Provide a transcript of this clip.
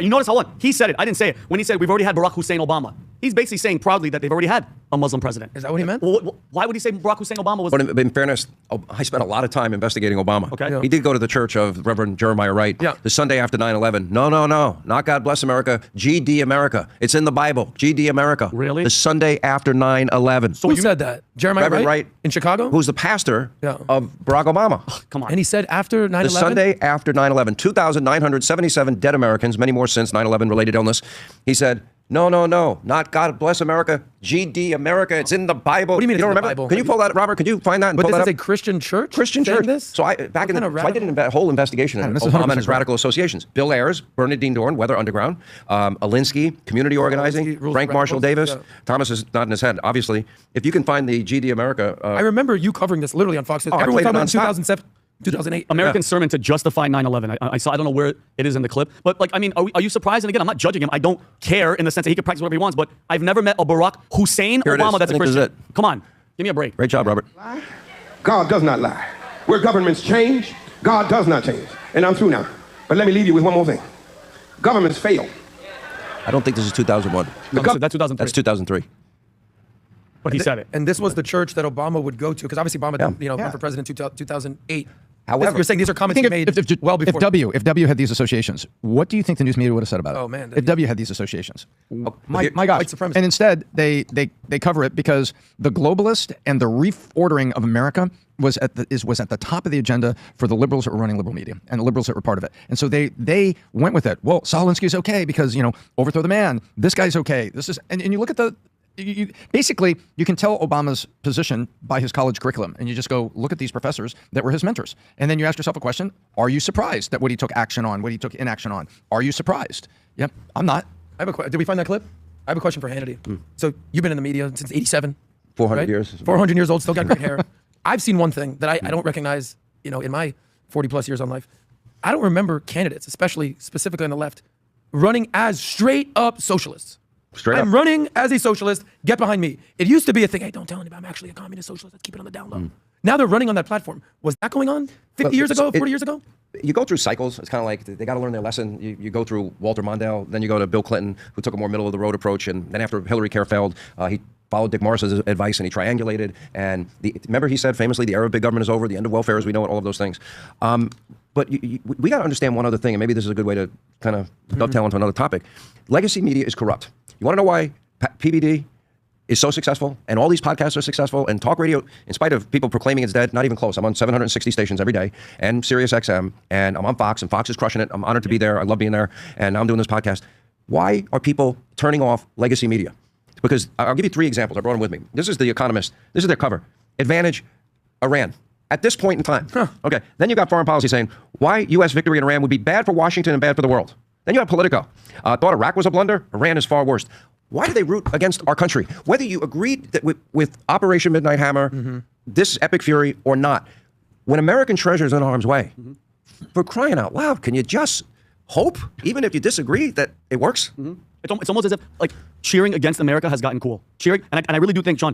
You notice how he said it. I didn't say it. When he said we've already had Barack Hussein Obama, he's basically saying proudly that they've already had a Muslim president. Is that what he meant? Well, why would he say Barack Hussein Obama was? But in fairness, I spent a lot of time investigating Obama. Okay. Yeah. He did go to the church of Reverend Jeremiah Wright. Yeah. The Sunday after 9/11. No. Not God Bless America. GD America. It's in the Bible. GD America. Really? The Sunday after 9/11. Who said that? Jeremiah Reverend Wright in Chicago? Who's the pastor Yeah. of Barack Obama. Come on. And he said after 9/11? The Sunday after 9/11, 2,977 dead Americans, many more since 9/11 related illness. He said, no, not God Bless America, GD America. It's in the Bible. What do you mean don't it's in the remember? Bible? Can you pull that, Robert? Could you find that and But pull this that is up? a Christian church? Christian saying church. This? So I did a whole investigation on this is Obama and his 100% radical associations. Bill Ayers, Bernardine Dorn, Weather Underground, Alinsky, Community Organizing, Alinsky, Rules Frank of Marshall Radicals, Davis. yeah. Thomas is nodding his head, obviously. If you can find the GD America. I remember you covering this literally on Fox News. I Everyone played talking it about in nonstop. 2007, 2008. American sermon to justify 9/11. I saw. I don't know where it is in the clip, but like, I mean, are you surprised? And again, I'm not judging him. I don't care in the sense that he can practice whatever he wants. But I've never met a Barack Hussein Here it is. Obama that's I a think this is Christian. it. Come on, give me a break. Great job, Robert. God does not lie. Where governments change, God does not change. And I'm through now. But let me leave you with one more thing. Governments fail. I don't think this is 2001. No, that's 2003. That's 2003. But he said it. And this was the church that Obama would go to, because obviously Obama Yeah. went for president in 2008. However- You're saying these are I comments think he made well if before. W had these associations, what do you think the news media would have said about it? Oh, man, If W had these associations, my here- God! white supremacy. And instead, they cover it because the globalist and the reordering of America was at the top of the agenda for the liberals that were running liberal media and the liberals that were part of it. And so they went with it. Well, Saul Alinsky's okay because overthrow the man. This guy's okay. This is and you look at the. Basically, you can tell Obama's position by his college curriculum, and you just go look at these professors that were his mentors, and then you ask yourself a question: are you surprised that what he took action on, what he took inaction on? Are you surprised? Yep, I'm not. I have a question. Did we find that clip? I have a question for Hannity. So you've been in the media since '87. 400 right? years. 400 years old, still got great hair. I've seen one thing that I don't recognize, in my 40 plus years on life. I don't remember candidates, especially specifically on the left, running as straight up socialists. Straight I'm up. running as a socialist. Get behind me. It used to be a thing. Hey, don't tell anybody I'm actually a communist socialist. Let's keep it on the down low. Now they're running on that platform. Was that going on 50 years ago, 40 years ago? You go through cycles. It's kind of like they got to learn their lesson. You go through Walter Mondale, then you go to Bill Clinton, who took a more middle of the road approach, and then after Hillary Care failed, he followed Dick Morris's advice and he triangulated. And remember he said famously, the era of big government is over, the end of welfare as we know it, all of those things. But we got to understand one other thing, and maybe this is a good way to kind of dovetail into another topic. Legacy media is corrupt. You want to know why PBD is so successful, and all these podcasts are successful, and talk radio, in spite of people proclaiming it's dead, not even close. I'm on 760 stations every day, and Sirius XM, and I'm on Fox, and Fox is crushing it. I'm honored to be there. I love being there, and now I'm doing this podcast. Why are people turning off legacy media? Because I'll give you 3 examples. I brought them with me. This is The Economist. This is their cover. Advantage, Iran. At this point in time. Okay. Then you got foreign policy saying why U.S. victory in Iran would be bad for Washington and bad for the world. Then you have Politico. Thought Iraq was a blunder. Iran is far worse. Why do they root against our country? Whether you agreed that with Operation Midnight Hammer, this epic fury or not, when American treasure is in harm's way, for crying out loud, can you just hope, even if you disagree, that it works? It's almost as if like cheering against America has gotten cool. Cheering, and I really do think, John,